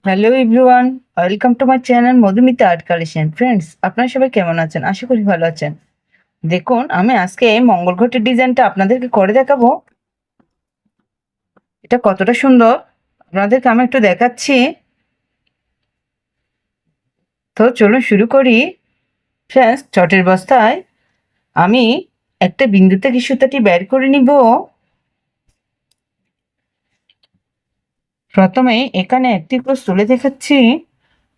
Hello everyone, welcome to my channel Madhumita art collection. Friends, আপনারা সবাই কেমন আছেন? আশা করি ভালো আছেন। দেখুন, আমি আজকে মঙ্গল ঘটের ডিজাইনটা আপনাদেরকে করে দেখাবো। এটা কতটা সুন্দর আপনাদেরকে আমি একটু দেখাচ্ছি। তো চলুন শুরু করি। ফ্রেন্ডস, চটের বস্তায় আমি একটা বিন্দু থেকে সুতাটি বের করে নিব। প্রথমে এখানে একটি ক্রস তুলে দেখাচ্ছি।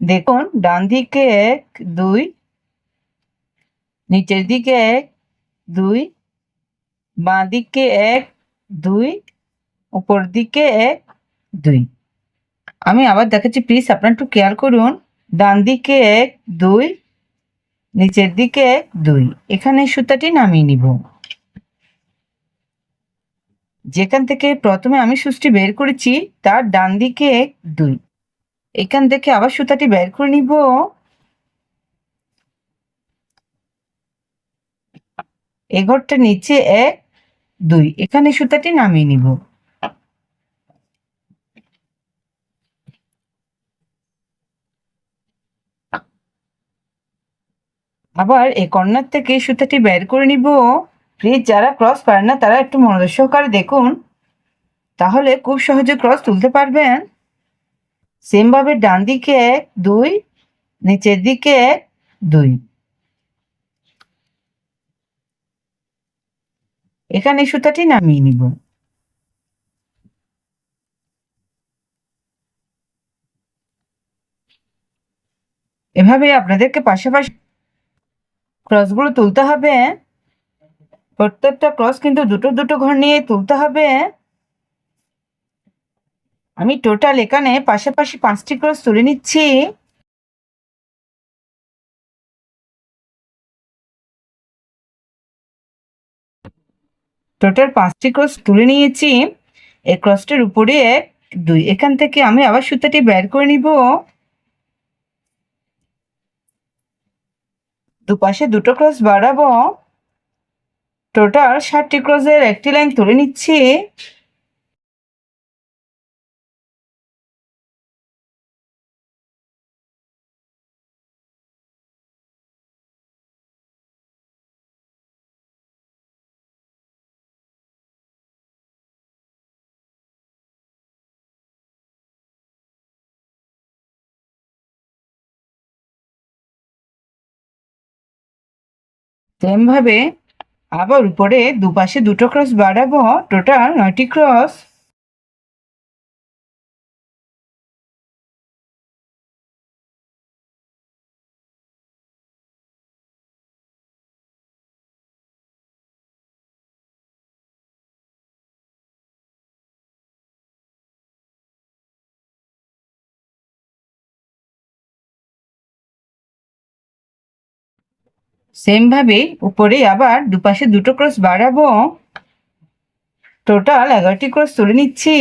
দেখুন, ডান দিকে 1 2, নিচের দিকে 1 2, বাঁ দিকে 1 2, উপর দিকে 1 2। আমি আবার দেখাচ্ছি, প্লিজ আপনারা একটু খেয়াল করুন। ডান দিকে 1 2, নিচের দিকে 1 2। এখানে সুতাটি নামিয়ে নিব। যেখান থেকে প্রথমে আমি সুচটি বের করেছি তার ডান দিকে 1 2। এখান থেকে আবার সুতাটি বের করে নিব। এই ঘরটা নিচে 1 2, এখানে সুতাটি নামিয়ে নিব। আবার এই কর্নার থেকে সুতাটি বের করে নিব। প্লিজ যারা ক্রস পারেন না তারা একটু মনোযোগ সহকারে দেখুন, তাহলে খুব সহজে ক্রস তুলতে পারবেন। সেম ভাবে ডান দিকে 1 2, নিচের দিকে 1 2। এখানে সুতাটি নামিয়ে নিব। এভাবে আপনাদেরকে পাশাপাশি ক্রসগুলো তুলতে হবে। প্রত্যেকটা ক্রস কিন্তু দুটো দুটো ঘর নিয়ে তুলতে হবে। আমি টোটাল এখানে পাশাপাশি 5টি ক্রস তুলে নিচ্ছি। টোটাল 5টি ক্রস তুলে নিয়েছি। এই ক্রসটার উপরে 1 2, এখান থেকে আমি আবার সুতাটি বের করে নিব। দুপাশে দুটো ক্রস বাড়াবো। টোটাল 7টি ক্রসের একটি লাইন তুলে নিচ্ছি। সেম ভাবে আবার উপরে দুপাশে দুটো ক্রস বাড়াবো। Total 9টি cross. সেম ভাবে উপরে আবার দুপাশে দুটো ক্রস বাড়াবো। টোটাল 11টি ক্রস তুলে নিচ্ছি।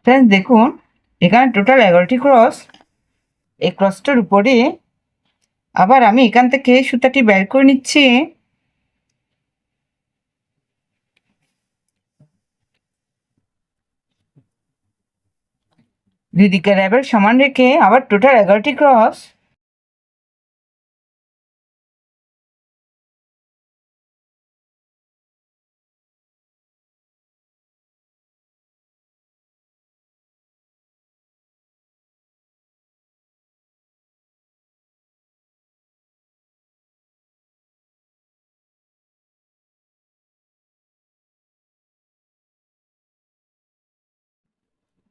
ফ্রেন্ডস, দেখুন এখানে টোটাল 11টি ক্রস। এই ক্রসটার উপরে আবার আমি এখান থেকে সুতাটি বের করে নিচ্ছি। দুদিকে লেভেল সমান রেখে আবার টোটাল 11টি ক্রস।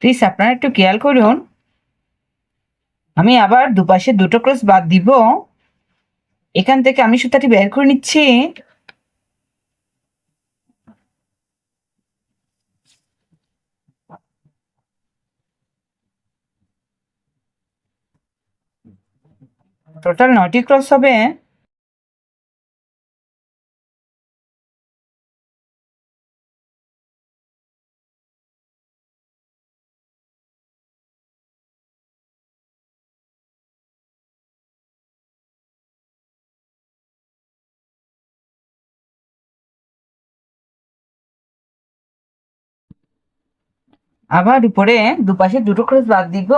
প্লিজ আপনারা একটু খেয়াল করুন। আমি আবার দুপাশে দুটো ক্রস বাদ দিব। এখান থেকে আমি সুতাটি বের করে নিচ্ছি। টোটাল 9টি ক্রস হবে। আবার উপরে দুপাশে দুটো ক্রস বাদ দিব।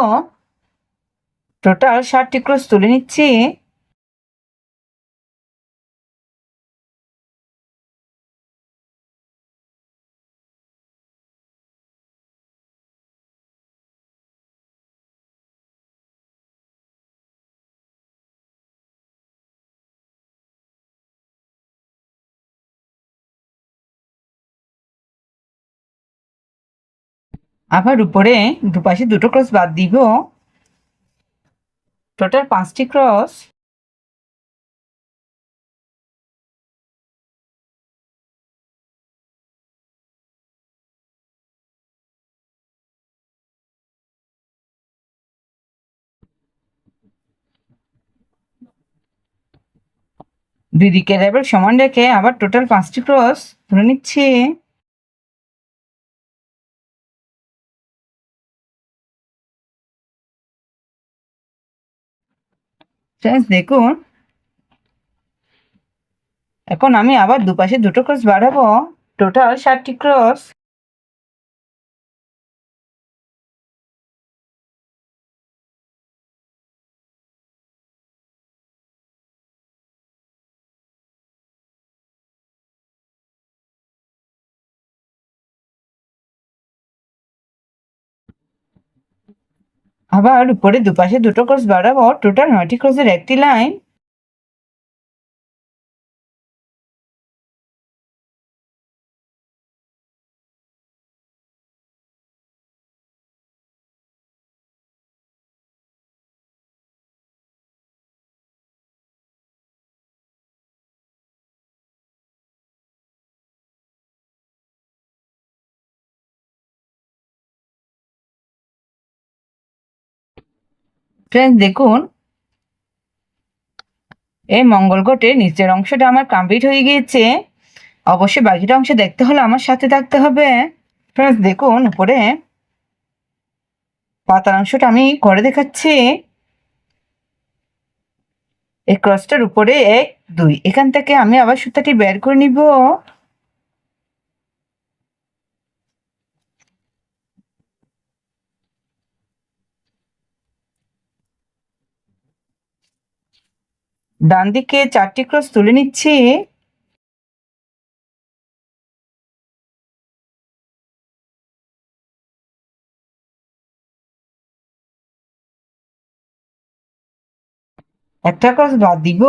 টোটাল 60টি ক্রস তুলে নিচ্ছি। আবার উপরে দুপাশে দুটো ক্রস বাদ দিব। টোটাল 5টি ক্রস। দুই দিকের লেভেল সমান রেখে আবার টোটাল 5টি ক্রস ধরে নিচ্ছি। ফ্রেন্ডস দেখুন, এখন আমি আবার দুপাশে দুটো ক্রস বাড়াবো। টোটাল 60টি ক্রস। আবার উপরে দুপাশে দুটো ক্রস বাড়াবো। টোটাল 9টি ক্রসের একটি লাইন। ফ্রেন্ডস দেখুন, এই মঙ্গল গোটের নিচের অংশটা আমার কমপ্লিট হয়ে গিয়েছে। অবশ্যই বাকিটা অংশ দেখতে হলে আমার সাথে থাকতে হবে। ফ্রেন্ডস দেখুন, উপরে পাতার অংশটা আমি করে দেখাচ্ছি। এই ক্রসটার উপরে 1 2 এখান থেকে আমি আবার সুতাটি বের করে নিব। ডান দিকে 4টি ক্রস তুলে নিচ্ছি। একটা ক্রস বাদ দিব।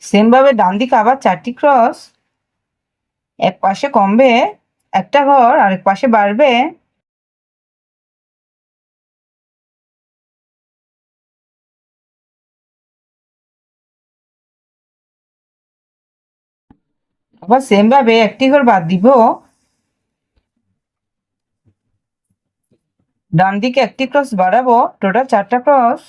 সেম ভাবে ডান দিকে আবার 4টি ক্রস। এক পাশে কমবে একটা ঘর, আরেক পাশে বাড়বে। আবার সেম ভাবে একটি ঘর বাদ দিব। ডান দিকে একটি ক্রস বাড়াবো। টোটাল 4টা ক্রস।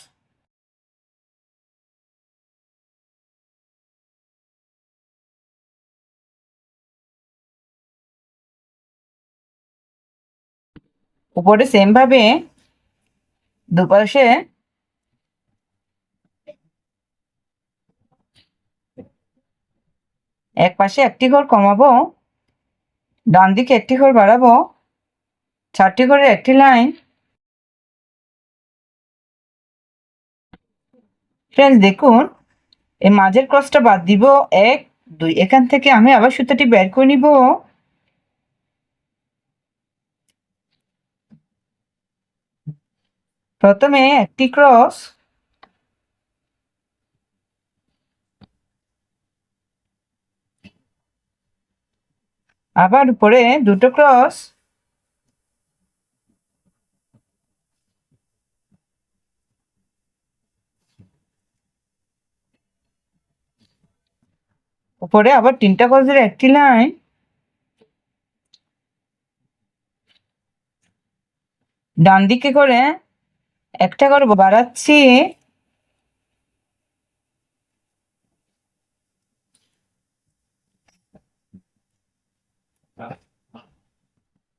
উপরে সেম ভাবে দুপাশে এক পাশে একটি ঘর কমাবো। ডান দিকে একটি ঘর বাড়াবো। 4টি ঘরের একটি লাইন। ফ্রেন্ডস দেখুন, এই মাঝের ক্রসটা বাদ দিব। 1 2 এখান থেকে আমি আবার সুতাটি বের করে নিব। প্রথমে একটি ক্রস, আবার উপরে দুটো ক্রস, উপরে আবার 3টা ক্রসের একটি লাইন। ডান দিকে করে একটা করে বাড়াচ্ছি।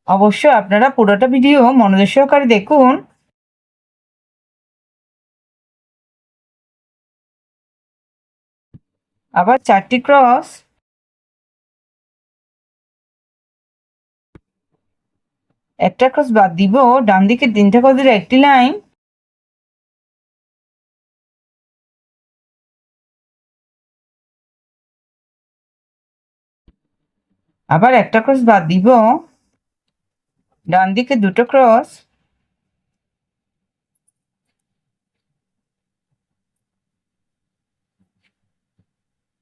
অবশ্যই আপনারা পুরোটা ভিডিও মনোযোগ সহকারে দেখুন। আবার 4টি ক্রস, একটা ক্রস বাদ দিব, ডান দিকে 3টা ক্রসের একটি লাইন, আবার একটা ক্রস বাদ দিব, ডান দিকে 2টো ক্রস,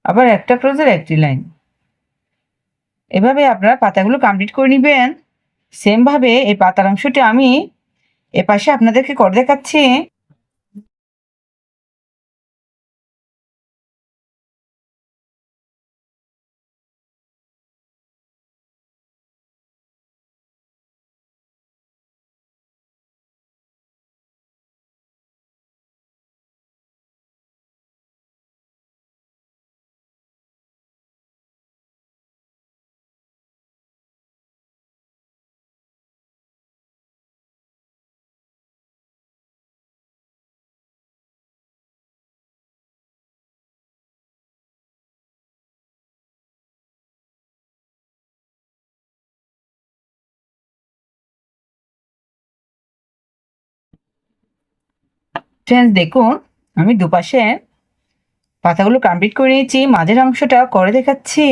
আবার একটা ক্রসের একটি লাইন। এভাবে আপনারা পাতাগুলো কমপ্লিট করে নেবেন। সেম ভাবে এই পাতার অংশটি আমি এপাশে আপনাদেরকে করে দেখাচ্ছি। ফ্রেন্ডস দেখুন, আমি দুপাশে পাতাগুলো কমপ্লিট করে নিয়েছি, মাঝের অংশটা করে দেখাচ্ছি।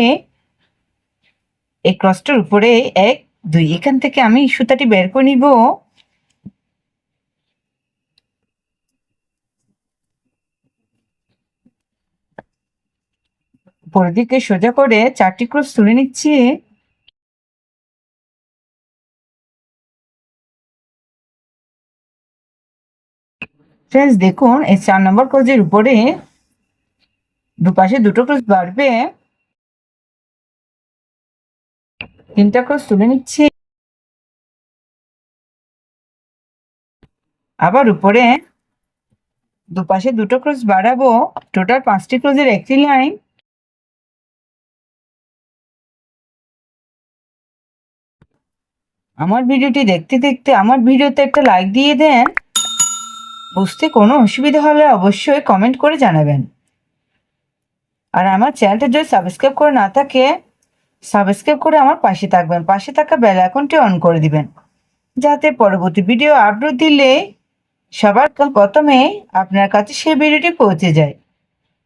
এই ক্রসটার উপরে 1 2 এখান থেকে আমি সুতাটি বের করে নিব। উপরের দিকে সোজা করে 4টি ক্রস তুলে নিচ্ছি। ফ্রেন্ডস দেখুন, এই 4 নম্বর ক্রসের উপরে দুপাশে 2টো ক্রস বাড়বে, 3টা ক্রস তুলে নিচ্ছি। আবার উপরে দুপাশে 2টো ক্রস বাড়াবো, টোটাল 5টি ক্রসের একটি লাইন। আমার ভিডিওটি দেখতে দেখতে আমার ভিডিওতে একটা লাইক দিয়ে দেন। বুঝতে কোনো অসুবিধা হলে অবশ্যই কমেন্ট করে জানাবেন। আর আমার চ্যানেলটা যদি সাবস্ক্রাইব করে না থাকে, সাবস্ক্রাইব করে আমার পাশে থাকবেন, পাশে থাকা বেল আইকনটি অন করে দিবেন, যাতে পরবর্তী ভিডিও আপলোড দিলে সবার প্রথমে আপনার কাছে সেই ভিডিওটি পৌঁছে যায়।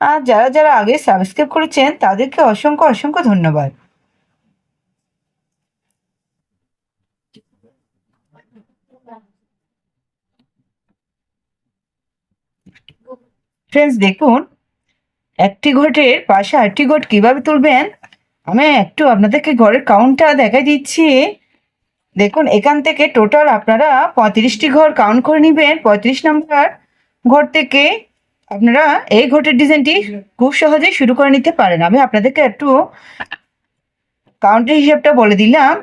আর যারা যারা আগে সাবস্ক্রাইব করেছেন তাদেরকে অসংখ্য অসংখ্য ধন্যবাদ। ফ্রেন্ডস দেখুন, একটি ঘটের পাশে আরেকটি ঘট কিভাবে তুলবেন আমি একটু আপনাদেরকে ঘরের কাউন্টটা দেখাই দিচ্ছি। দেখুন, এখান থেকে টোটাল আপনারা 35টি ঘর কাউন্ট করে নেবেন। 35 নম্বর ঘর থেকে আপনারা এই ঘটের ডিজাইনটি খুব সহজেই শুরু করে নিতে পারেন। আমি আপনাদেরকে একটু কাউন্টের হিসাবটা বলে দিলাম।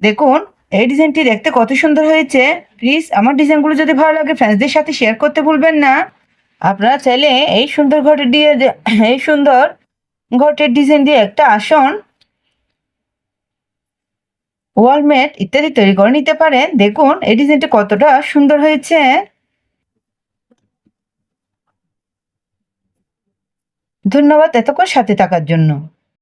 দেখুন, এই ডিজাইনটি দেখতে কত সুন্দর হয়েছে। প্লিজ আমার ডিজাইনগুলো যদি ভালো লাগে ফ্রেন্ডসদের সাথে শেয়ার করতে ভুলবেন না। আপনারা চাইলে এই সুন্দর ঘটের দিয়ে এই সুন্দর ঘটের ডিজাইন দিয়ে একটা আসন, ওয়ালমেট ইত্যাদি তৈরি করে নিতে পারেন। দেখুন এই ডিজাইনটা কতটা সুন্দর হয়েছে। ধন্যবাদ এতক্ষণ সাথে থাকার জন্য।